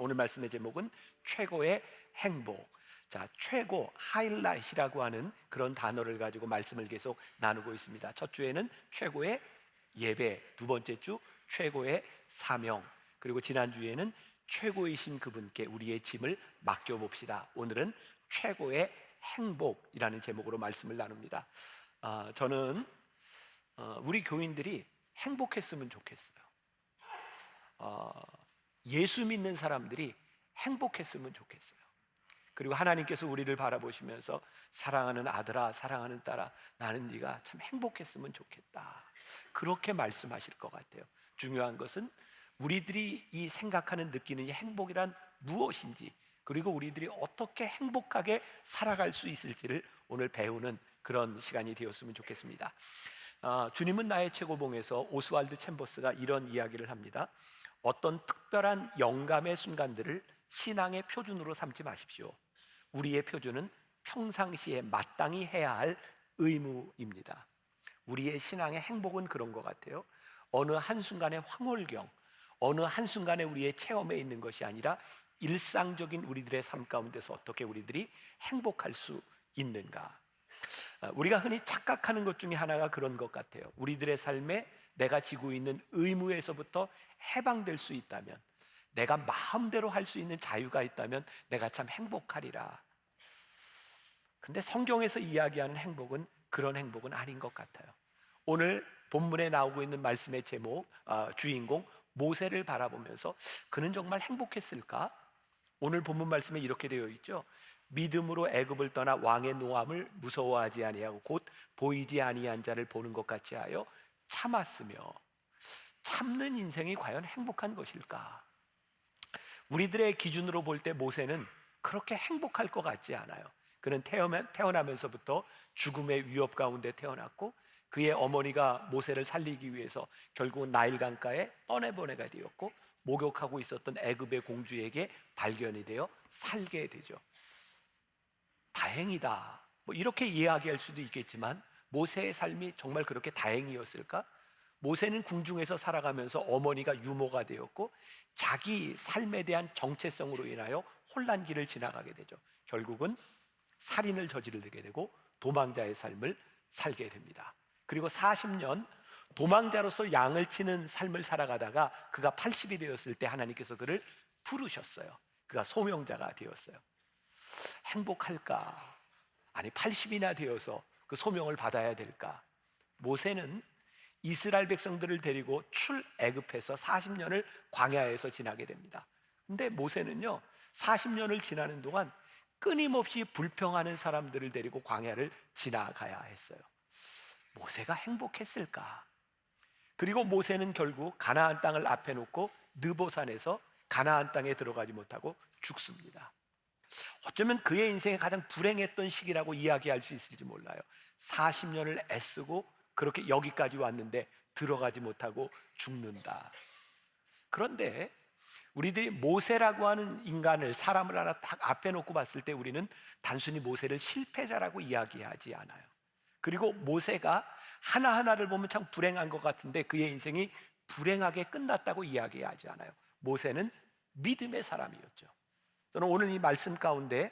오늘 말씀의 제목은 최고의 행복. 자, 최고, 하이라이트라고 하는 그런 단어를 가지고 말씀을 계속 나누고 있습니다. 첫 주에는 최고의 예배, 두 번째 주 최고의 사명, 그리고 지난주에는 최고이신 그분께 우리의 짐을 맡겨봅시다. 오늘은 최고의 행복이라는 제목으로 말씀을 나눕니다. 저는 우리 교인들이 행복했으면 좋겠어요. 예수 믿는 사람들이 행복했으면 좋겠어요. 그리고 하나님께서 우리를 바라보시면서 사랑하는 아들아, 사랑하는 딸아, 나는 네가 참 행복했으면 좋겠다, 그렇게 말씀하실 것 같아요. 중요한 것은 우리들이 이 생각하는, 느끼는 이 행복이란 무엇인지, 그리고 우리들이 어떻게 행복하게 살아갈 수 있을지를 오늘 배우는 그런 시간이 되었으면 좋겠습니다. 주님은 나의 최고봉에서 오스왈드 챔버스가 이런 이야기를 합니다. 어떤 특별한 영감의 순간들을 신앙의 표준으로 삼지 마십시오. 우리의 표준은 평상시에 마땅히 해야 할 의무입니다. 우리의 신앙의 행복은 그런 것 같아요. 어느 한순간의 황홀경, 어느 한순간에 우리의 체험에 있는 것이 아니라 일상적인 우리들의 삶 가운데서 어떻게 우리들이 행복할 수 있는가. 우리가 흔히 착각하는 것 중에 하나가 그런 것 같아요. 우리들의 삶에 내가 지고 있는 의무에서부터 해방될 수 있다면, 내가 마음대로 할 수 있는 자유가 있다면 내가 참 행복하리라. 근데 성경에서 이야기하는 행복은 그런 행복은 아닌 것 같아요. 오늘 본문에 나오고 있는 말씀의 제목, 주인공 모세를 바라보면서 그는 정말 행복했을까? 오늘 본문 말씀에 이렇게 되어 있죠. 믿음으로 애굽을 떠나 왕의 노함을 무서워하지 아니하고 곧 보이지 아니한 자를 보는 것 같이 하여 참았으며. 참는 인생이 과연 행복한 것일까? 우리들의 기준으로 볼 때 모세는 그렇게 행복할 것 같지 않아요. 그는 태어나면서부터 죽음의 위협 가운데 태어났고, 그의 어머니가 모세를 살리기 위해서 결국은 나일강가에 떠내보내가 되었고, 목욕하고 있었던 애굽의 공주에게 발견이 되어 살게 되죠. 다행이다, 뭐 이렇게 이야기할 수도 있겠지만 모세의 삶이 정말 그렇게 다행이었을까? 모세는 궁중에서 살아가면서 어머니가 유모가 되었고, 자기 삶에 대한 정체성으로 인하여 혼란기를 지나가게 되죠. 결국은 살인을 저지르게 되고 도망자의 삶을 살게 됩니다. 그리고 40년 도망자로서 양을 치는 삶을 살아가다가 그가 80이 되었을 때 하나님께서 그를 부르셨어요. 그가 소명자가 되었어요. 행복할까? 아니, 80이나 되어서 그 소명을 받아야 될까? 모세는 이스라엘 백성들을 데리고 출애굽해서 40년을 광야에서 지나게 됩니다. 근데 모세는요, 40년을 지나는 동안 끊임없이 불평하는 사람들을 데리고 광야를 지나가야 했어요. 모세가 행복했을까? 그리고 모세는 결국 가나안 땅을 앞에 놓고 느보산에서 가나안 땅에 들어가지 못하고 죽습니다. 어쩌면 그의 인생에 가장 불행했던 시기라고 이야기할 수 있을지 몰라요. 40년을 애쓰고 그렇게 여기까지 왔는데 들어가지 못하고 죽는다. 그런데 우리들이 모세라고 하는 인간을, 사람을 하나 딱 앞에 놓고 봤을 때 우리는 단순히 모세를 실패자라고 이야기하지 않아요. 그리고 모세가 하나하나를 보면 참 불행한 것 같은데 그의 인생이 불행하게 끝났다고 이야기하지 않아요. 모세는 믿음의 사람이었죠. 저는 오늘 이 말씀 가운데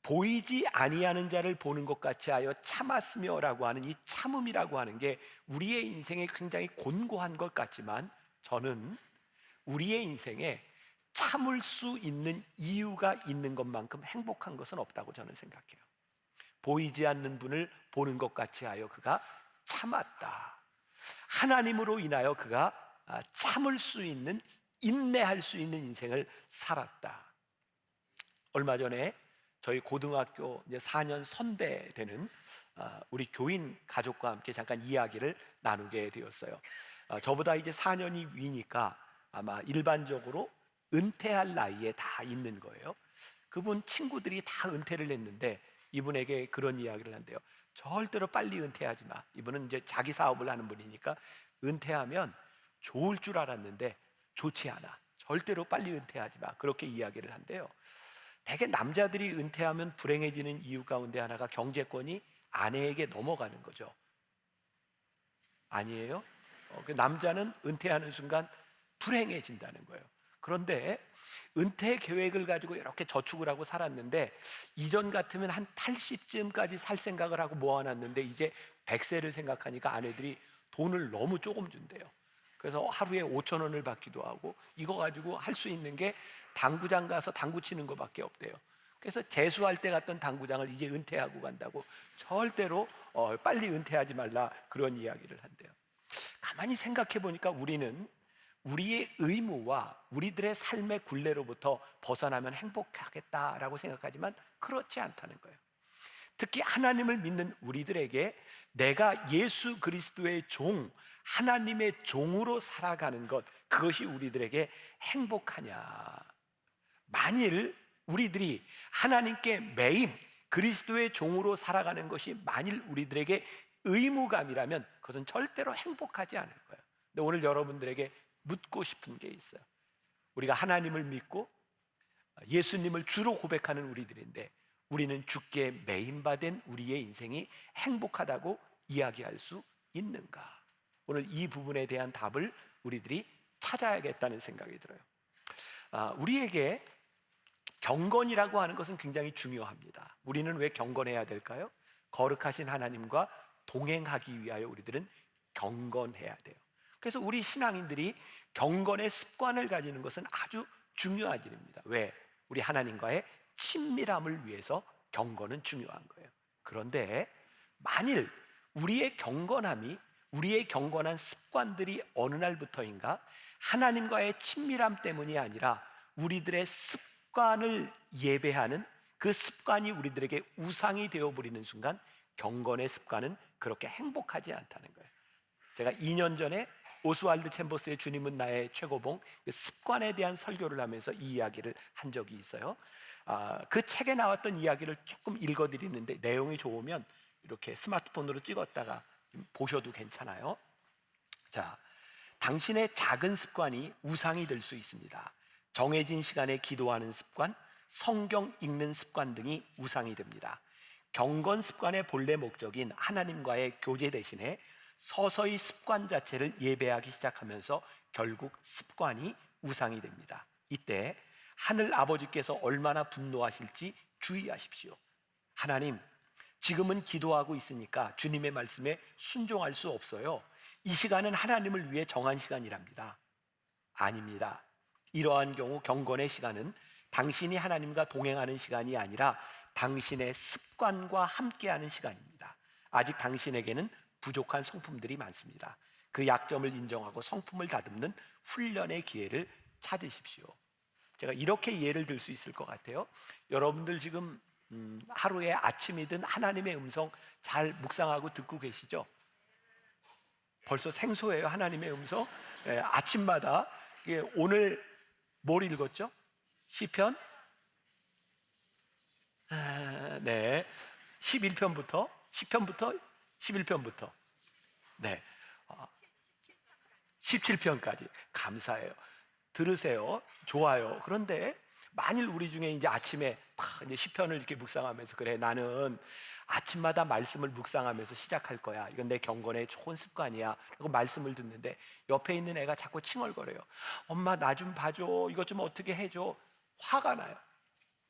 보이지 아니하는 자를 보는 것 같이 하여 참았으며라고 하는 이 참음이라고 하는 게 우리의 인생에 굉장히 곤고한 것 같지만, 저는 우리의 인생에 참을 수 있는 이유가 있는 것만큼 행복한 것은 없다고 저는 생각해요. 보이지 않는 분을 보는 것 같이 하여 그가 참았다. 하나님으로 인하여 그가 참을 수 있는, 인내할 수 있는 인생을 살았다. 얼마 전에 저희 고등학교 이제 4년 선배 되는 우리 교인 가족과 함께 잠깐 이야기를 나누게 되었어요. 저보다 이제 4년이 위니까 아마 일반적으로 은퇴할 나이에 다 있는 거예요. 그분 친구들이 다 은퇴를 했는데 이분에게 그런 이야기를 한대요. 절대로 빨리 은퇴하지 마. 이분은 이제 자기 사업을 하는 분이니까 은퇴하면 좋을 줄 알았는데 좋지 않아. 절대로 빨리 은퇴하지 마. 그렇게 이야기를 한대요. 대개 남자들이 은퇴하면 불행해지는 이유 가운데 하나가 경제권이 아내에게 넘어가는 거죠. 아니에요? 그 남자는 은퇴하는 순간 불행해진다는 거예요. 그런데 은퇴 계획을 가지고 이렇게 저축을 하고 살았는데 이전 같으면 한 80쯤까지 살 생각을 하고 모아놨는데 이제 100세를 생각하니까 아내들이 돈을 너무 조금 준대요. 그래서 하루에 5천 원을 받기도 하고 이거 가지고 할 수 있는 게 당구장 가서 당구 치는 거밖에 없대요. 그래서 재수할 때 갔던 당구장을 이제 은퇴하고 간다고 절대로 빨리 은퇴하지 말라 그런 이야기를 한대요. 가만히 생각해 보니까 우리는 우리의 의무와 우리들의 삶의 굴레로부터 벗어나면 행복하겠다라고 생각하지만 그렇지 않다는 거예요. 특히 하나님을 믿는 우리들에게 내가 예수 그리스도의 종, 하나님의 종으로 살아가는 것, 그것이 우리들에게 행복하냐? 만일 우리들이 하나님께 매임, 그리스도의 종으로 살아가는 것이 만일 우리들에게 의무감이라면 그것은 절대로 행복하지 않을 거예요. 근데 오늘 여러분들에게 묻고 싶은 게 있어요. 우리가 하나님을 믿고 예수님을 주로 고백하는 우리들인데 우리는 주께 매임받은 우리의 인생이 행복하다고 이야기할 수 있는가? 오늘 이 부분에 대한 답을 우리들이 찾아야겠다는 생각이 들어요. 우리에게 경건이라고 하는 것은 굉장히 중요합니다. 우리는 왜 경건해야 될까요? 거룩하신 하나님과 동행하기 위하여 우리들은 경건해야 돼요. 그래서 우리 신앙인들이 경건의 습관을 가지는 것은 아주 중요한 일입니다. 왜? 우리 하나님과의 친밀함을 위해서 경건은 중요한 거예요. 그런데 만일 우리의 경건함이, 우리의 경건한 습관들이 어느 날부터인가 하나님과의 친밀함 때문이 아니라 우리들의 습관을 예배하는 그 습관이 우리들에게 우상이 되어버리는 순간 경건의 습관은 그렇게 행복하지 않다는 거예요. 제가 2년 전에 오스왈드 챔버스의 주님은 나의 최고봉, 그 습관에 대한 설교를 하면서 이 이야기를 한 적이 있어요. 그 책에 나왔던 이야기를 조금 읽어드리는데 내용이 좋으면 이렇게 스마트폰으로 찍었다가 보셔도 괜찮아요. 자, 당신의 작은 습관이 우상이 될 수 있습니다. 정해진 시간에 기도하는 습관, 성경 읽는 습관 등이 우상이 됩니다. 경건 습관의 본래 목적인 하나님과의 교제 대신에 서서히 습관 자체를 예배하기 시작하면서 결국 습관이 우상이 됩니다. 이때 하늘 아버지께서 얼마나 분노하실지 주의하십시오. 하나님, 지금은 기도하고 있으니까 주님의 말씀에 순종할 수 없어요. 이 시간은 하나님을 위해 정한 시간이랍니다. 아닙니다. 이러한 경우 경건의 시간은 당신이 하나님과 동행하는 시간이 아니라 당신의 습관과 함께하는 시간입니다. 아직 당신에게는 부족한 성품들이 많습니다. 그 약점을 인정하고 성품을 다듬는 훈련의 기회를 찾으십시오. 제가 이렇게 예를 들 수 있을 것 같아요. 여러분들 지금 하루에 아침이든 하나님의 음성 잘 묵상하고 듣고 계시죠? 벌써 생소해요, 하나님의 음성. 아침마다. 오늘 뭘 읽었죠? 시편? 네, 11편부터 10편부터 11편부터 네, 17편까지. 감사해요. 들으세요. 좋아요. 그런데 만일 우리 중에 이제 아침에 이제 10편을 이렇게 묵상하면서 그래, 나는 아침마다 말씀을 묵상하면서 시작할 거야. 이건 내 경건의 좋은 습관이야. 라고 말씀을 듣는데 옆에 있는 애가 자꾸 칭얼거려요. 엄마 나 좀 봐줘. 이것 좀 어떻게 해줘. 화가 나요.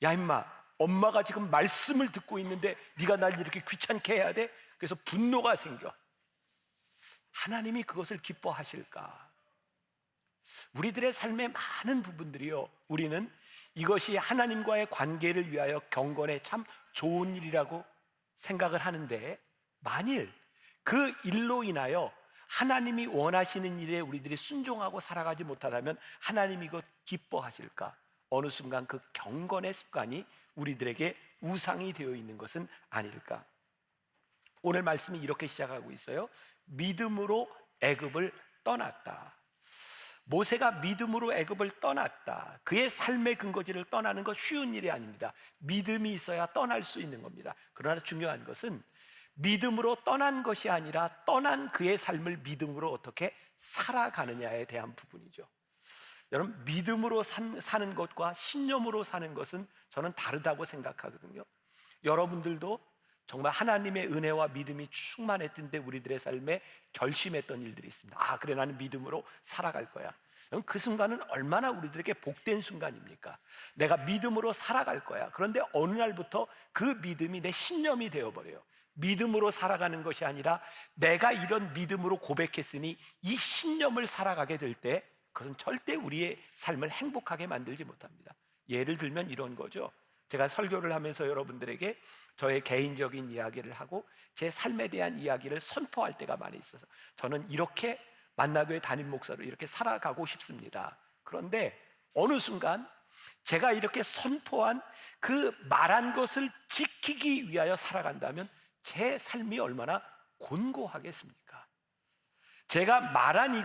야 임마, 엄마가 지금 말씀을 듣고 있는데 네가 날 이렇게 귀찮게 해야 돼? 그래서 분노가 생겨. 하나님이 그것을 기뻐하실까? 우리들의 삶의 많은 부분들이요, 우리는 이것이 하나님과의 관계를 위하여 경건에 참 좋은 일이라고 생각을 하는데 만일 그 일로 인하여 하나님이 원하시는 일에 우리들이 순종하고 살아가지 못하다면 하나님이 이것 기뻐하실까? 어느 순간 그 경건의 습관이 우리들에게 우상이 되어 있는 것은 아닐까? 오늘 말씀이 이렇게 시작하고 있어요. 믿음으로 애굽을 떠났다. 모세가 믿음으로 애굽을 떠났다. 그의 삶의 근거지를 떠나는 것 쉬운 일이 아닙니다. 믿음이 있어야 떠날 수 있는 겁니다. 그러나 중요한 것은 믿음으로 떠난 것이 아니라 떠난 그의 삶을 믿음으로 어떻게 살아가느냐에 대한 부분이죠. 여러분, 믿음으로 사는 것과 신념으로 사는 것은 저는 다르다고 생각하거든요. 여러분들도 정말 하나님의 은혜와 믿음이 충만했던데 우리들의 삶에 결심했던 일들이 있습니다. 그래, 나는 믿음으로 살아갈 거야. 여러분, 그 순간은 얼마나 우리들에게 복된 순간입니까? 내가 믿음으로 살아갈 거야. 그런데 어느 날부터 그 믿음이 내 신념이 되어버려요. 믿음으로 살아가는 것이 아니라 내가 이런 믿음으로 고백했으니 이 신념을 살아가게 될 때 그것은 절대 우리의 삶을 행복하게 만들지 못합니다. 예를 들면 이런 거죠. 제가 설교를 하면서 여러분들에게 저의 개인적인 이야기를 하고 제 삶에 대한 이야기를 선포할 때가 많이 있어서 저는 이렇게 만나교회 담임 목사로 이렇게 살아가고 싶습니다. 그런데 어느 순간 제가 이렇게 선포한 그 말한 것을 지키기 위하여 살아간다면 제 삶이 얼마나 곤고하겠습니까? 제가 말한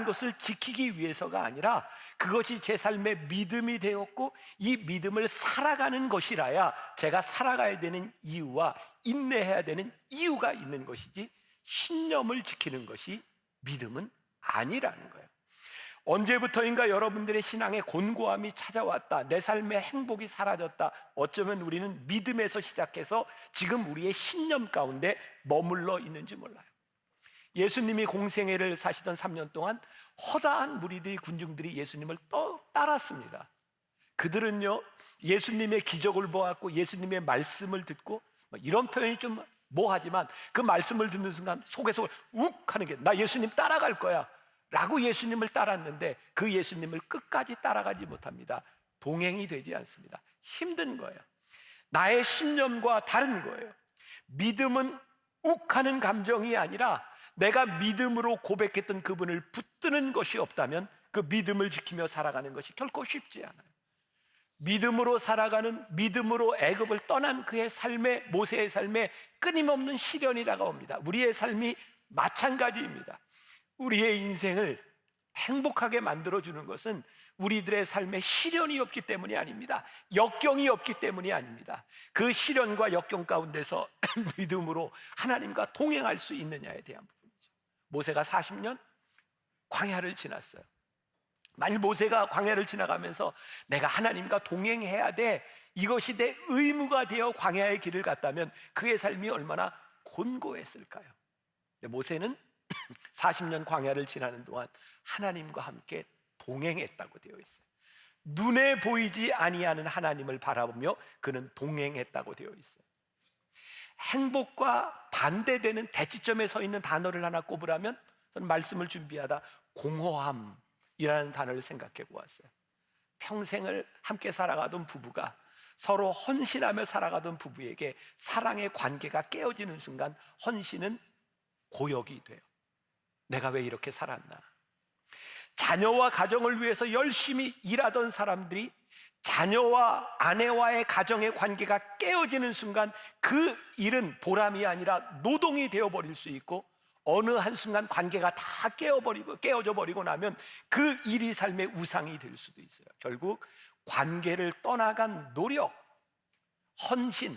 것을 지키기 위해서가 아니라 그것이 제 삶의 믿음이 되었고 이 믿음을 살아가는 것이라야 제가 살아가야 되는 이유와 인내해야 되는 이유가 있는 것이지 신념을 지키는 것이 믿음은 아니라는 거예요. 언제부터인가 여러분들의 신앙에 곤고함이 찾아왔다, 내 삶의 행복이 사라졌다. 어쩌면 우리는 믿음에서 시작해서 지금 우리의 신념 가운데 머물러 있는지 몰라요. 예수님이 공생애를 사시던 3년 동안 허다한 무리들이, 군중들이 예수님을 또 따랐습니다. 그들은요, 예수님의 기적을 보았고 예수님의 말씀을 듣고, 이런 표현이 좀 뭐하지만 그 말씀을 듣는 순간 속에서 욱 하는 게, 나 예수님 따라갈 거야 라고 예수님을 따랐는데 그 예수님을 끝까지 따라가지 못합니다. 동행이 되지 않습니다. 힘든 거예요. 나의 신념과 다른 거예요. 믿음은 욱하는 감정이 아니라 내가 믿음으로 고백했던 그분을 붙드는 것이 없다면 그 믿음을 지키며 살아가는 것이 결코 쉽지 않아요. 믿음으로 살아가는, 믿음으로 애굽을 떠난 그의 삶에, 모세의 삶에 끊임없는 시련이 다가옵니다. 우리의 삶이 마찬가지입니다. 우리의 인생을 행복하게 만들어주는 것은 우리들의 삶에 시련이 없기 때문이 아닙니다. 역경이 없기 때문이 아닙니다. 그 시련과 역경 가운데서 믿음으로 하나님과 동행할 수 있느냐에 대한 부분이죠. 모세가 40년 광야를 지났어요. 만일 모세가 광야를 지나가면서 내가 하나님과 동행해야 돼, 이것이 내 의무가 되어 광야의 길을 갔다면 그의 삶이 얼마나 곤고했을까요? 근데 모세는 40년 광야를 지나는 동안 하나님과 함께 동행했다고 되어 있어요. 눈에 보이지 아니하는 하나님을 바라보며 그는 동행했다고 되어 있어요. 행복과 반대되는 대치점에 서 있는 단어를 하나 꼽으라면 저는 말씀을 준비하다 공허함이라는 단어를 생각해 보았어요. 평생을 함께 살아가던 부부가, 서로 헌신하며 살아가던 부부에게 사랑의 관계가 깨어지는 순간 헌신은 고역이 돼요. 내가 왜 이렇게 살았나? 자녀와 가정을 위해서 열심히 일하던 사람들이 자녀와 아내와의 가정의 관계가 깨어지는 순간 그 일은 보람이 아니라 노동이 되어버릴 수 있고, 어느 한순간 관계가 다 깨어져 버리고 나면 그 일이 삶의 우상이 될 수도 있어요. 결국 관계를 떠나간 노력, 헌신,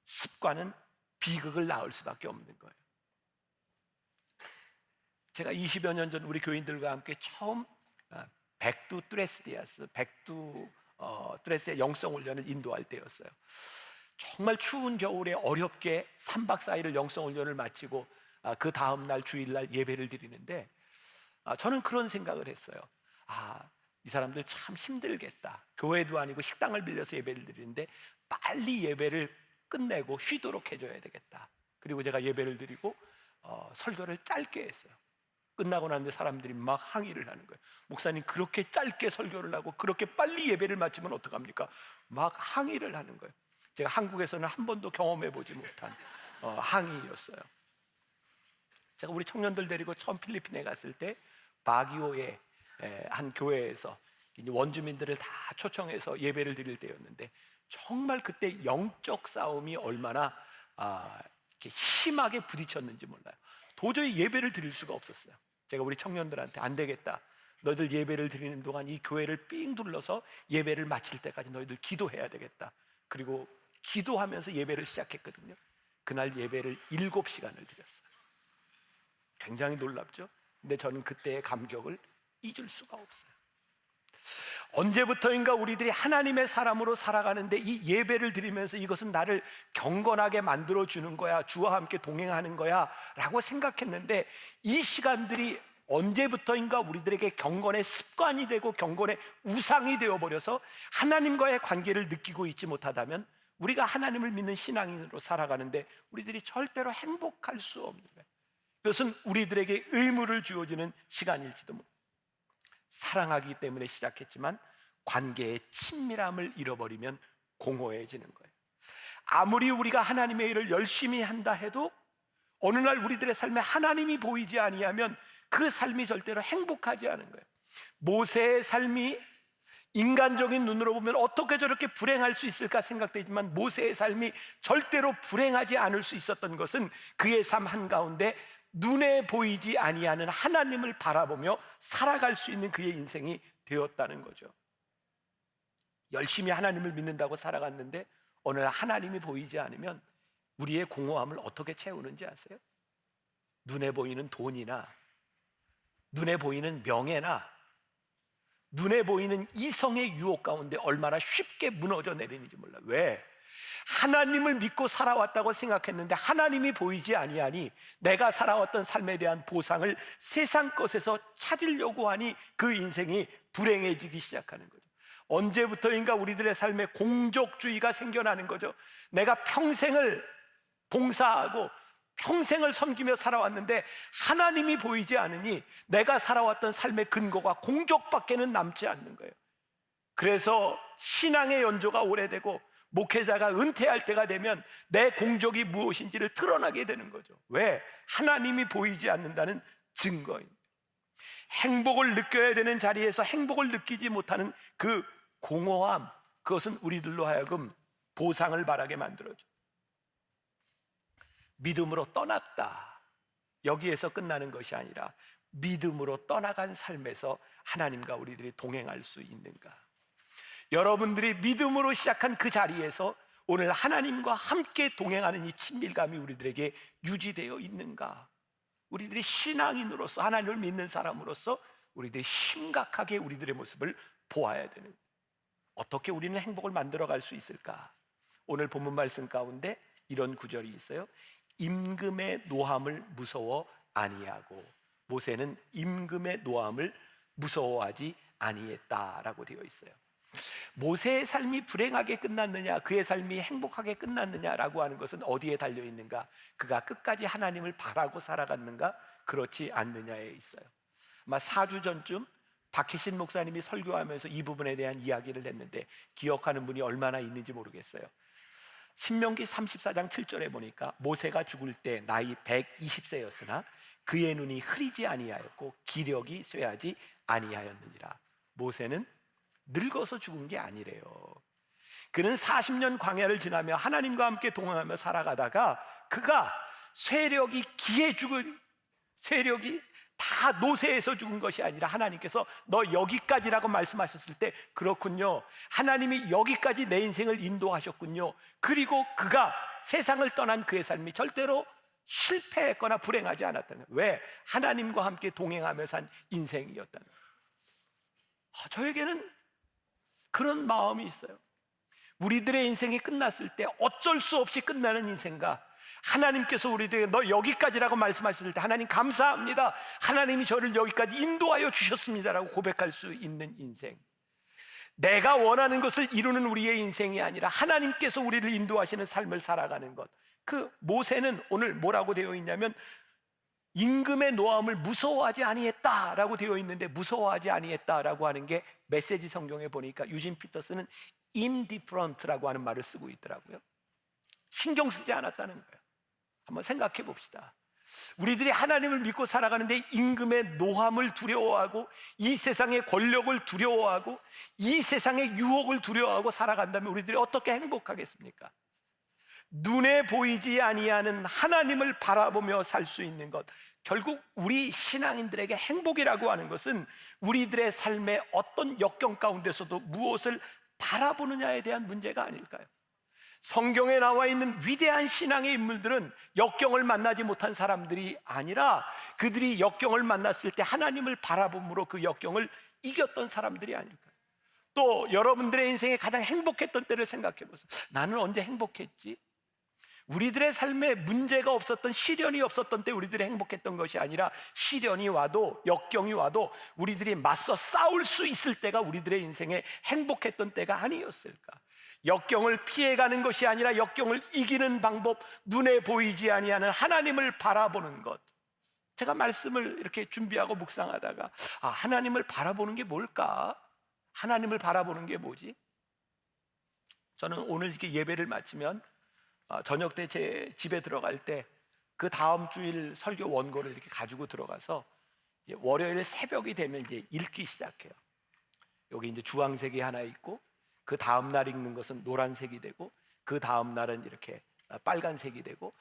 습관은 비극을 낳을 수밖에 없는 거예요. 제가 20여 년 전 우리 교인들과 함께 처음 백두 뚜레스디아스, 백두 뚜레스의 영성훈련을 인도할 때였어요. 정말 추운 겨울에 어렵게 3박 4일을 영성훈련을 마치고 그 다음날 주일날 예배를 드리는데 저는 그런 생각을 했어요. 이 사람들 참 힘들겠다. 교회도 아니고 식당을 빌려서 예배를 드리는데 빨리 예배를 끝내고 쉬도록 해줘야 되겠다. 그리고 제가 예배를 드리고 설교를 짧게 했어요. 끝나고 나는데 사람들이 막 항의를 하는 거예요. 목사님, 그렇게 짧게 설교를 하고 그렇게 빨리 예배를 마치면 어떡합니까? 막 항의를 하는 거예요. 제가 한국에서는 한 번도 경험해 보지 못한 항의였어요. 제가 우리 청년들 데리고 처음 필리핀에 갔을 때 바기오의 한 교회에서 원주민들을 다 초청해서 예배를 드릴 때였는데 정말 그때 영적 싸움이 얼마나 이렇게 심하게 부딪혔는지 몰라요. 도저히 예배를 드릴 수가 없었어요. 제가 우리 청년들한테 안 되겠다, 너희들 예배를 드리는 동안 이 교회를 삥 둘러서 예배를 마칠 때까지 너희들 기도해야 되겠다. 그리고 기도하면서 예배를 시작했거든요. 그날 예배를 7시간을 드렸어요. 굉장히 놀랍죠? 근데 저는 그때의 감격을 잊을 수가 없어요. 언제부터인가 우리들이 하나님의 사람으로 살아가는데 이 예배를 드리면서 이것은 나를 경건하게 만들어주는 거야, 주와 함께 동행하는 거야 라고 생각했는데 이 시간들이 언제부터인가 우리들에게 경건의 습관이 되고 경건의 우상이 되어버려서 하나님과의 관계를 느끼고 있지 못하다면 우리가 하나님을 믿는 신앙인으로 살아가는데 우리들이 절대로 행복할 수 없는 거예요. 그것은 우리들에게 의무를 주어지는 시간일지도 모릅니다. 사랑하기 때문에 시작했지만 관계의 친밀함을 잃어버리면 공허해지는 거예요. 아무리 우리가 하나님의 일을 열심히 한다 해도 어느 날 우리들의 삶에 하나님이 보이지 아니하면 그 삶이 절대로 행복하지 않은 거예요. 모세의 삶이 인간적인 눈으로 보면 어떻게 저렇게 불행할 수 있을까 생각되지만 모세의 삶이 절대로 불행하지 않을 수 있었던 것은 그의 삶 한가운데 눈에 보이지 아니하는 하나님을 바라보며 살아갈 수 있는 그의 인생이 되었다는 거죠. 열심히 하나님을 믿는다고 살아갔는데 어느 날 하나님이 보이지 않으면 우리의 공허함을 어떻게 채우는지 아세요? 눈에 보이는 돈이나 눈에 보이는 명예나 눈에 보이는 이성의 유혹 가운데 얼마나 쉽게 무너져 내리는지 몰라요. 왜? 하나님을 믿고 살아왔다고 생각했는데 하나님이 보이지 아니하니 내가 살아왔던 삶에 대한 보상을 세상 것에서 찾으려고 하니 그 인생이 불행해지기 시작하는 거죠. 언제부터인가 우리들의 삶에 공적주의가 생겨나는 거죠. 내가 평생을 봉사하고 평생을 섬기며 살아왔는데 하나님이 보이지 않으니 내가 살아왔던 삶의 근거가 공적밖에는 남지 않는 거예요. 그래서 신앙의 연조가 오래되고 목회자가 은퇴할 때가 되면 내 공적이 무엇인지를 드러나게 되는 거죠. 왜? 하나님이 보이지 않는다는 증거입니다. 행복을 느껴야 되는 자리에서 행복을 느끼지 못하는 그 공허함, 그것은 우리들로 하여금 보상을 바라게 만들어줘. 믿음으로 떠났다, 여기에서 끝나는 것이 아니라 믿음으로 떠나간 삶에서 하나님과 우리들이 동행할 수 있는가? 여러분들이 믿음으로 시작한 그 자리에서 오늘 하나님과 함께 동행하는 이 친밀감이 우리들에게 유지되어 있는가? 우리들이 신앙인으로서 하나님을 믿는 사람으로서 우리들이 심각하게 우리들의 모습을 보아야 되는, 어떻게 우리는 행복을 만들어갈 수 있을까? 오늘 본문 말씀 가운데 이런 구절이 있어요. 임금의 노함을 무서워 아니하고, 모세는 임금의 노함을 무서워하지 아니했다라고 되어 있어요. 모세의 삶이 불행하게 끝났느냐, 그의 삶이 행복하게 끝났느냐라고 하는 것은 어디에 달려 있는가? 그가 끝까지 하나님을 바라고 살아갔는가, 그렇지 않느냐에 있어요. 아마 4주 전쯤 박희신 목사님이 설교하면서 이 부분에 대한 이야기를 했는데 기억하는 분이 얼마나 있는지 모르겠어요. 신명기 34장 7절에 보니까 모세가 죽을 때 나이 120세였으나 그의 눈이 흐리지 아니하였고 기력이 쇠하지 아니하였느니라. 모세는 늙어서 죽은 게 아니래요. 그는 40년 광야를 지나며 하나님과 함께 동행하며 살아가다가 그가 세력이 다 노쇠해서 죽은 것이 아니라 하나님께서 너 여기까지라고 말씀하셨을 때 그렇군요, 하나님이 여기까지 내 인생을 인도하셨군요. 그리고 그가 세상을 떠난 그의 삶이 절대로 실패했거나 불행하지 않았다는 거예요. 왜? 하나님과 함께 동행하며 산 인생이었다는 거예요. 저에게는 그런 마음이 있어요. 우리들의 인생이 끝났을 때 어쩔 수 없이 끝나는 인생과 하나님께서 우리들에게 너 여기까지라고 말씀하셨을 때 하나님 감사합니다, 하나님이 저를 여기까지 인도하여 주셨습니다라고 고백할 수 있는 인생, 내가 원하는 것을 이루는 우리의 인생이 아니라 하나님께서 우리를 인도하시는 삶을 살아가는 것. 그 모세는 오늘 뭐라고 되어 있냐면 임금의 노함을 무서워하지 아니했다라고 되어 있는데, 무서워하지 아니했다라고 하는 게 메시지 성경에 보니까 유진 피터스는 indifferent라고 하는 말을 쓰고 있더라고요. 신경 쓰지 않았다는 거예요. 한번 생각해 봅시다. 우리들이 하나님을 믿고 살아가는데 임금의 노함을 두려워하고 이 세상의 권력을 두려워하고 이 세상의 유혹을 두려워하고 살아간다면 우리들이 어떻게 행복하겠습니까? 눈에 보이지 아니하는 하나님을 바라보며 살 수 있는 것, 결국 우리 신앙인들에게 행복이라고 하는 것은 우리들의 삶의 어떤 역경 가운데서도 무엇을 바라보느냐에 대한 문제가 아닐까요? 성경에 나와 있는 위대한 신앙의 인물들은 역경을 만나지 못한 사람들이 아니라 그들이 역경을 만났을 때 하나님을 바라봄으로 그 역경을 이겼던 사람들이 아닐까요? 또 여러분들의 인생에 가장 행복했던 때를 생각해 보세요. 나는 언제 행복했지? 우리들의 삶에 문제가 없었던, 시련이 없었던 때 우리들이 행복했던 것이 아니라 시련이 와도, 역경이 와도 우리들이 맞서 싸울 수 있을 때가 우리들의 인생에 행복했던 때가 아니었을까? 역경을 피해가는 것이 아니라 역경을 이기는 방법, 눈에 보이지 아니하는 하나님을 바라보는 것. 제가 말씀을 이렇게 준비하고 묵상하다가 하나님을 바라보는 게 뭘까? 하나님을 바라보는 게 뭐지? 저는 오늘 이렇게 예배를 마치면 저녁 때 제 집에 들어갈 때 그 다음 주일 설교 원고를 이렇게 가지고 들어가서 월요일 새벽이 되면 이제 읽기 시작해요. 여기 이제 주황색이 하나 있고, 그 다음 날 읽는 것은 노란색이 되고, 그 다음 날은 이렇게 빨간색이 되고,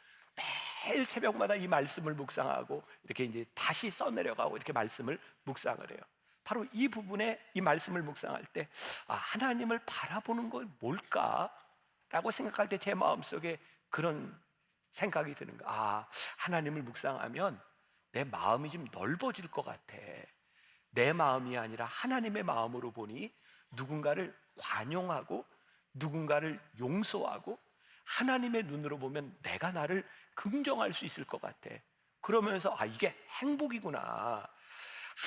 매일 새벽마다 이 말씀을 묵상하고 이렇게 이제 다시 써내려가고 이렇게 말씀을 묵상을 해요. 바로 이 부분에 이 말씀을 묵상할 때 하나님을 바라보는 건 뭘까? 라고 생각할 때 제 마음속에 그런 생각이 드는 거야. 하나님을 묵상하면 내 마음이 좀 넓어질 것 같아. 내 마음이 아니라 하나님의 마음으로 보니 누군가를 관용하고 누군가를 용서하고 하나님의 눈으로 보면 내가 나를 긍정할 수 있을 것 같아. 그러면서 이게 행복이구나.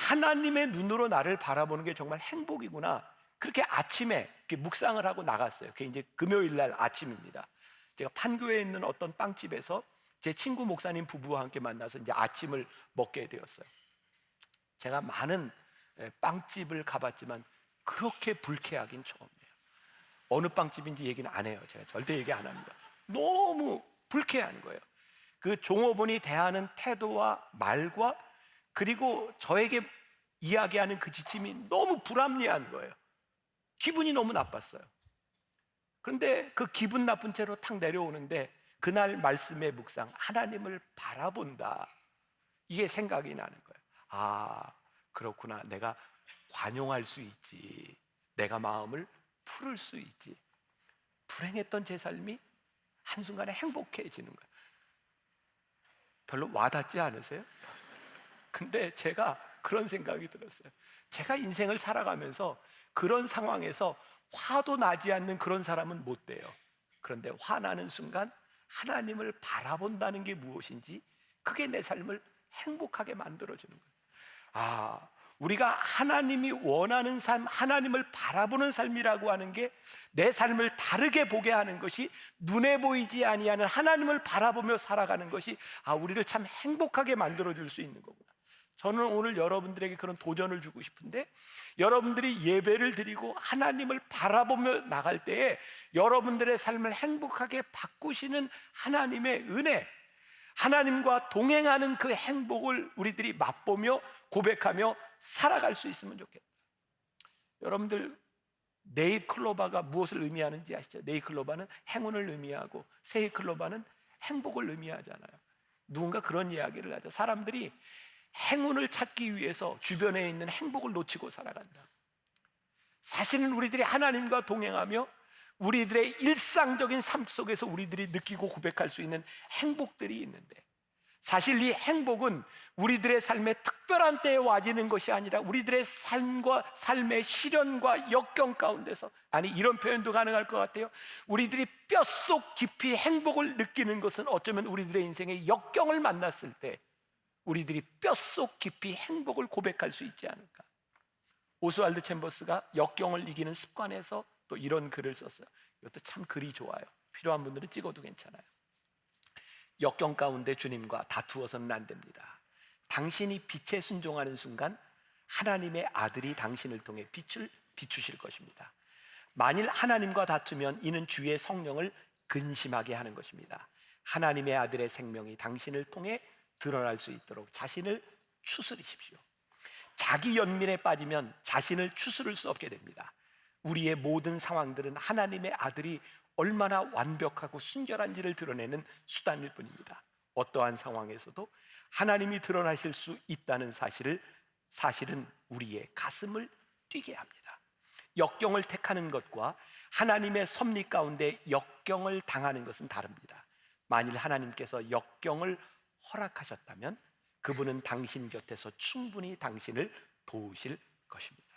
하나님의 눈으로 나를 바라보는 게 정말 행복이구나. 그렇게 아침에 이렇게 묵상을 하고 나갔어요. 그게 이제 금요일 날 아침입니다. 제가 판교에 있는 어떤 빵집에서 제 친구 목사님 부부와 함께 만나서 이제 아침을 먹게 되었어요. 제가 많은 빵집을 가봤지만 그렇게 불쾌하긴 처음이에요. 어느 빵집인지 얘기는 안 해요. 제가 절대 얘기 안 합니다. 너무 불쾌한 거예요. 그 종업원이 대하는 태도와 말과 그리고 저에게 이야기하는 그 지침이 너무 불합리한 거예요. 기분이 너무 나빴어요. 그런데 그 기분 나쁜 채로 탁 내려오는데 그날 말씀의 묵상, 하나님을 바라본다, 이게 생각이 나는 거예요. 그렇구나. 내가 관용할 수 있지. 내가 마음을 풀을 수 있지. 불행했던 제 삶이 한순간에 행복해지는 거예요. 별로 와닿지 않으세요? 근데 제가 그런 생각이 들었어요. 제가 인생을 살아가면서 그런 상황에서 화도 나지 않는 그런 사람은 못 돼요. 그런데 화나는 순간 하나님을 바라본다는 게 무엇인지, 그게 내 삶을 행복하게 만들어주는 거예요. 우리가 하나님이 원하는 삶, 하나님을 바라보는 삶이라고 하는 게 내 삶을 다르게 보게 하는 것이, 눈에 보이지 아니하는 하나님을 바라보며 살아가는 것이 우리를 참 행복하게 만들어줄 수 있는 거구나. 저는 오늘 여러분들에게 그런 도전을 주고 싶은데, 여러분들이 예배를 드리고 하나님을 바라보며 나갈 때에 여러분들의 삶을 행복하게 바꾸시는 하나님의 은혜, 하나님과 동행하는 그 행복을 우리들이 맛보며 고백하며 살아갈 수 있으면 좋겠다. 여러분들 네잎클로바가 무엇을 의미하는지 아시죠? 네잎클로바는 행운을 의미하고 세잎클로바는 행복을 의미하잖아요. 누군가 그런 이야기를 하죠. 사람들이 행운을 찾기 위해서 주변에 있는 행복을 놓치고 살아간다. 사실은 우리들이 하나님과 동행하며 우리들의 일상적인 삶 속에서 우리들이 느끼고 고백할 수 있는 행복들이 있는데, 사실 이 행복은 우리들의 삶에 특별한 때에 와지는 것이 아니라 우리들의 삶과 삶의 시련과 역경 가운데서, 이런 표현도 가능할 것 같아요. 우리들이 뼛속 깊이 행복을 느끼는 것은 어쩌면 우리들의 인생의 역경을 만났을 때 우리들이 뼛속 깊이 행복을 고백할 수 있지 않을까. 오스왈드 챔버스가 역경을 이기는 습관에서 또 이런 글을 썼어요. 이것도 참 글이 좋아요. 필요한 분들은 찍어도 괜찮아요. 역경 가운데 주님과 다투어서는 안 됩니다. 당신이 빛에 순종하는 순간 하나님의 아들이 당신을 통해 빛을 비추실 것입니다. 만일 하나님과 다투면 이는 주의 성령을 근심하게 하는 것입니다. 하나님의 아들의 생명이 당신을 통해 드러날 수 있도록 자신을 추스리십시오. 자기 연민에 빠지면 자신을 추스를 수 없게 됩니다. 우리의 모든 상황들은 하나님의 아들이 얼마나 완벽하고 순결한지를 드러내는 수단일 뿐입니다. 어떠한 상황에서도 하나님이 드러나실 수 있다는 사실은 우리의 가슴을 뛰게 합니다. 역경을 택하는 것과 하나님의 섭리 가운데 역경을 당하는 것은 다릅니다. 만일 하나님께서 역경을 허락하셨다면 그분은 당신 곁에서 충분히 당신을 도우실 것입니다.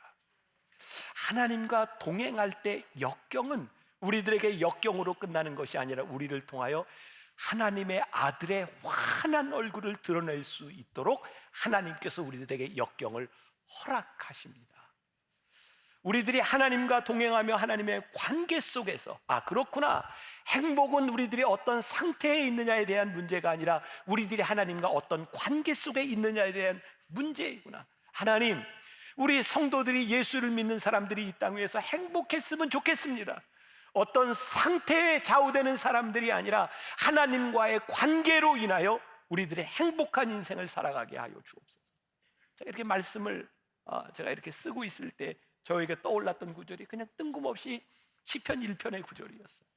하나님과 동행할 때 역경은 우리들에게 역경으로 끝나는 것이 아니라 우리를 통하여 하나님의 아들의 환한 얼굴을 드러낼 수 있도록 하나님께서 우리들에게 역경을 허락하십니다. 우리들이 하나님과 동행하며 하나님의 관계 속에서 그렇구나, 행복은 우리들이 어떤 상태에 있느냐에 대한 문제가 아니라 우리들이 하나님과 어떤 관계 속에 있느냐에 대한 문제이구나. 하나님, 우리 성도들이, 예수를 믿는 사람들이 이 땅 위에서 행복했으면 좋겠습니다. 어떤 상태에 좌우되는 사람들이 아니라 하나님과의 관계로 인하여 우리들의 행복한 인생을 살아가게 하여 주옵소서. 제가 이렇게 말씀을 제가 이렇게 쓰고 있을 때 저에게 떠올랐던 구절이 그냥 뜬금없이 시편 1편의 구절이었어요.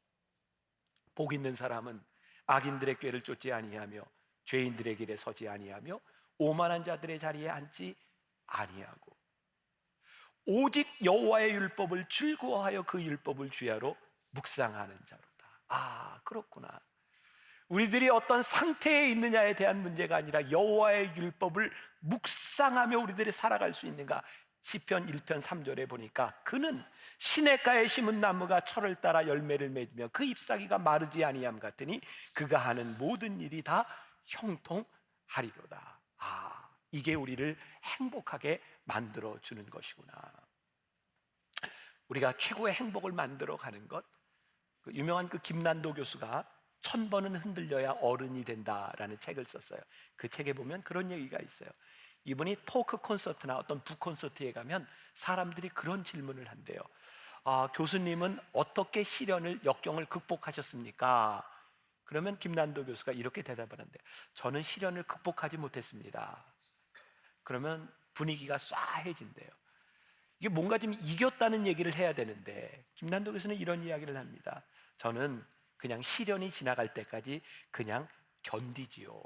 복 있는 사람은 악인들의 꾀를 쫓지 아니하며 죄인들의 길에 서지 아니하며 오만한 자들의 자리에 앉지 아니하고 오직 여호와의 율법을 즐거워하여 그 율법을 주야로 묵상하는 자로다. 그렇구나. 우리들이 어떤 상태에 있느냐에 대한 문제가 아니라 여호와의 율법을 묵상하며 우리들이 살아갈 수 있는가. 시편 1편 3절에 보니까 그는 시냇가에 심은 나무가 철을 따라 열매를 맺으며 그 잎사귀가 마르지 아니함 같으니 그가 하는 모든 일이 다 형통하리로다. 이게 우리를 행복하게 만들어 주는 것이구나. 우리가 최고의 행복을 만들어 가는 것, 그 유명한 그 김난도 교수가 1000번은 흔들려야 어른이 된다라는 책을 썼어요. 그 책에 보면 그런 얘기가 있어요. 이분이 토크 콘서트나 어떤 북 콘서트에 가면 사람들이 그런 질문을 한대요. 교수님은 어떻게 시련을, 역경을 극복하셨습니까? 그러면 김난도 교수가 이렇게 대답을 한대요. 저는 시련을 극복하지 못했습니다. 그러면 분위기가 싸해진대요. 이게 뭔가 좀 이겼다는 얘기를 해야 되는데 김난도 교수는 이런 이야기를 합니다. 저는 그냥 시련이 지나갈 때까지 그냥 견디지요.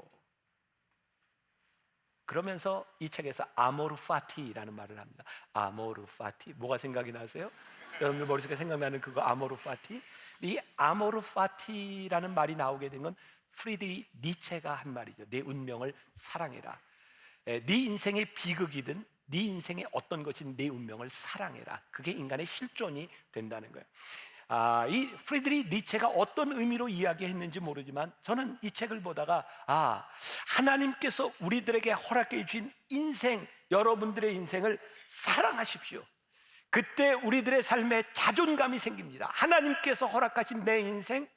그러면서 이 책에서 아모르 파티라는 말을 합니다. 아모르 파티, 뭐가 생각이 나세요? 여러분들 머릿속에 생각나는 그거 아모르 파티? 이 아모르 파티라는 말이 나오게 된 건 프리드리히 니체가 한 말이죠. 내 운명을 사랑해라. 네 인생의 비극이든 네 인생의 어떤 것이든 내 운명을 사랑해라. 그게 인간의 실존이 된다는 거예요. 이 프리드리히 니체가 어떤 의미로 이야기했는지 모르지만 저는 이 책을 보다가 하나님께서 우리들에게 허락해 주신 인생, 여러분들의 인생을 사랑하십시오. 그때 우리들의 삶에 자존감이 생깁니다. 하나님께서 허락하신 내 인생,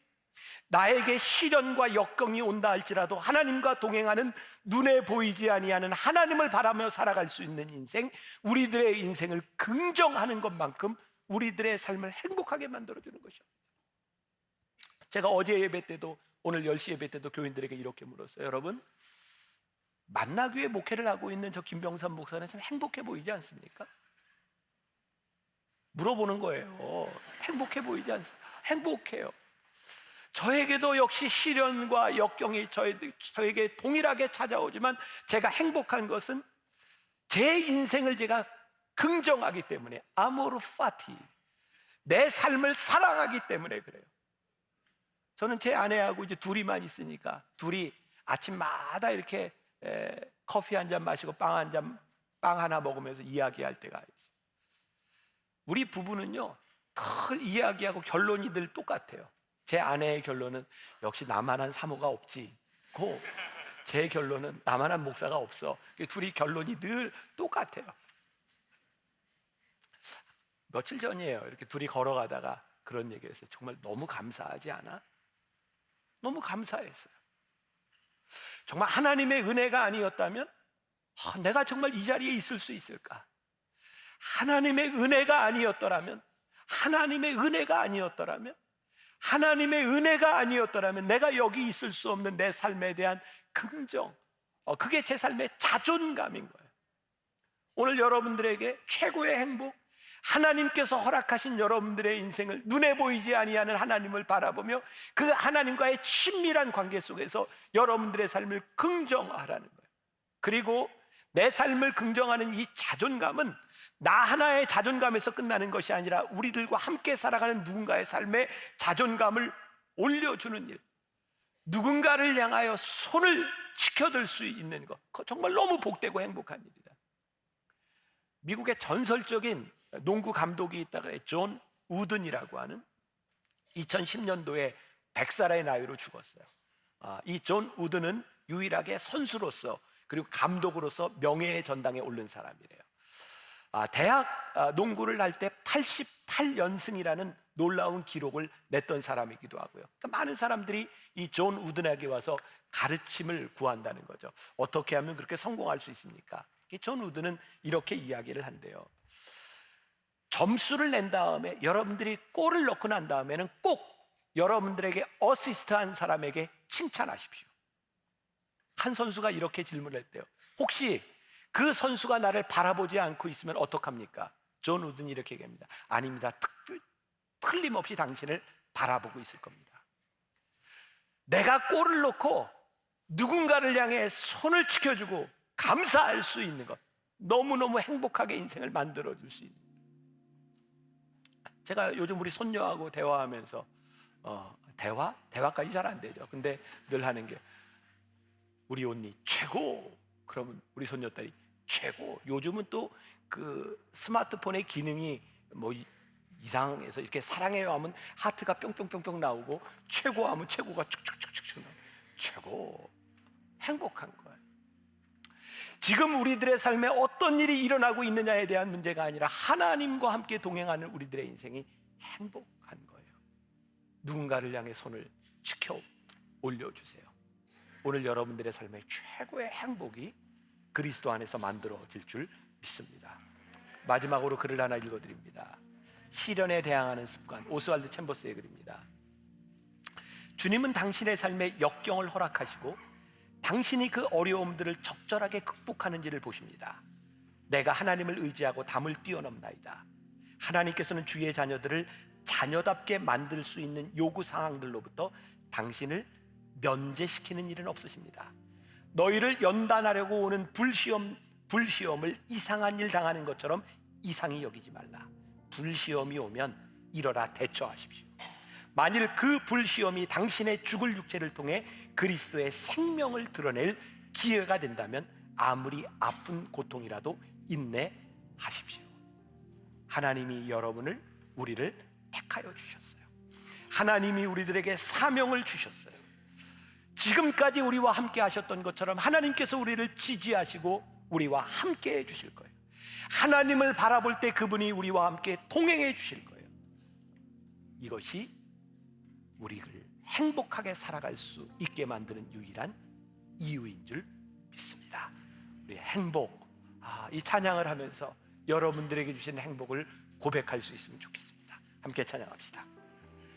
나에게 시련과 역경이 온다 할지라도 하나님과 동행하는, 눈에 보이지 아니하는 하나님을 바라며 살아갈 수 있는 인생, 우리들의 인생을 긍정하는 것만큼 우리들의 삶을 행복하게 만들어주는 것이요. 제가 어제 예배 때도, 오늘 10시 예배 때도 교인들에게 이렇게 물었어요. 여러분, 만나교회 목회를 하고 있는 저 김병선 목사는 참 행복해 보이지 않습니까? 물어보는 거예요. 행복해 보이지 않습니까? 행복해요. 저에게도 역시 시련과 역경이 저에게 동일하게 찾아오지만 제가 행복한 것은 제 인생을 제가 긍정하기 때문에, 아모르 파티, 내 삶을 사랑하기 때문에 그래요. 저는 제 아내하고 이제 둘이만 있으니까 둘이 아침마다 이렇게 커피 한 잔 마시고 빵 하나 먹으면서 이야기할 때가 있어요. 우리 부부는요 늘 이야기하고 결론이 늘 똑같아요. 제 아내의 결론은 역시 나만한 사모가 없지, 제 결론은 나만한 목사가 없어. 둘이 결론이 늘 똑같아요. 며칠 전이에요. 이렇게 둘이 걸어가다가 그런 얘기를 했어요. 정말 너무 감사하지 않아? 너무 감사했어요. 정말 하나님의 은혜가 아니었다면 내가 정말 이 자리에 있을 수 있을까? 하나님의 은혜가 아니었더라면, 하나님의 은혜가 아니었더라면 내가 여기 있을 수 없는 내 삶에 대한 긍정, 그게 제 삶의 자존감인 거예요. 오늘 여러분들에게 최고의 행복, 하나님께서 허락하신 여러분들의 인생을 눈에 보이지 아니하는 하나님을 바라보며 그 하나님과의 친밀한 관계 속에서 여러분들의 삶을 긍정하라는 거예요. 그리고 내 삶을 긍정하는 이 자존감은 나 하나의 자존감에서 끝나는 것이 아니라 우리들과 함께 살아가는 누군가의 삶에 자존감을 올려주는 일, 누군가를 향하여 손을 지켜들 수 있는 것, 정말 너무 복되고 행복한 일이다. 미국의 전설적인 농구 감독이 있다 그래. 존 우든이라고 하는 2010년도에 100살의 나이로 죽었어요. 이 존 우드는 유일하게 선수로서 그리고 감독으로서 명예의 전당에 오른 사람이래요. 대학 농구를 할 때 88연승이라는 놀라운 기록을 냈던 사람이기도 하고요. 그러니까 많은 사람들이 이 존 우든에게 와서 가르침을 구한다는 거죠. 어떻게 하면 그렇게 성공할 수 있습니까? 존 우드는 이렇게 이야기를 한대요. 점수를 낸 다음에 여러분들이 골을 넣고 난 다음에는 꼭 여러분들에게 어시스트한 사람에게 칭찬하십시오. 한 선수가 이렇게 질문을 했대요. 혹시 그 선수가 나를 바라보지 않고 있으면 어떡합니까? 존 우든이 이렇게 얘기합니다. 아닙니다. 틀림없이 당신을 바라보고 있을 겁니다. 내가 골을 넣고 누군가를 향해 손을 치켜주고 감사할 수 있는 것, 너무너무 행복하게 인생을 만들어줄 수 있는. 제가 요즘 우리 손녀하고 대화하면서 대화까지 잘 안 되죠. 근데 늘 하는 게 우리 언니 최고. 그러면 우리 손녀딸이 최고. 요즘은 또 그 스마트폰의 기능이 뭐 이상해서 이렇게 사랑해요 하면 하트가 뿅뿅뿅뿅 나오고 최고 하면 최고가 쭉쭉쭉쭉 나오고 최고. 행복한 거예요. 지금 우리들의 삶에 어떤 일이 일어나고 있느냐에 대한 문제가 아니라 하나님과 함께 동행하는 우리들의 인생이 행복한 거예요. 누군가를 향해 손을 지켜 올려주세요. 오늘 여러분들의 삶의 최고의 행복이 그리스도 안에서 만들어질 줄 믿습니다. 마지막으로 글을 하나 읽어드립니다. 시련에 대항하는 습관, 오스왈드 챔버스의 글입니다. 주님은 당신의 삶에 역경을 허락하시고 당신이 그 어려움들을 적절하게 극복하는지를 보십니다. 내가 하나님을 의지하고 담을 뛰어넘나이다. 하나님께서는 주의 자녀들을 자녀답게 만들 수 있는 요구 상황들로부터 당신을 면제시키는 일은 없으십니다. 너희를 연단하려고 오는 불시험을 이상한 일 당하는 것처럼 이상히 여기지 말라. 불시험이 오면 일어나 대처하십시오. 만일 그 불시험이 당신의 죽을 육체를 통해 그리스도의 생명을 드러낼 기회가 된다면 아무리 아픈 고통이라도 인내하십시오. 하나님이 우리를 택하여 주셨어요. 하나님이 우리들에게 사명을 주셨어요. 지금까지 우리와 함께 하셨던 것처럼 하나님께서 우리를 지지하시고 우리와 함께 해 주실 거예요. 하나님을 바라볼 때 그분이 우리와 함께 동행해 주실 거예요. 이것이 우리를 행복하게 살아갈 수 있게 만드는 유일한 이유인 줄 믿습니다. 우리 행복, 이 찬양을 하면서 여러분들에게 주신 행복을 고백할 수 있으면 좋겠습니다. 함께 찬양합시다.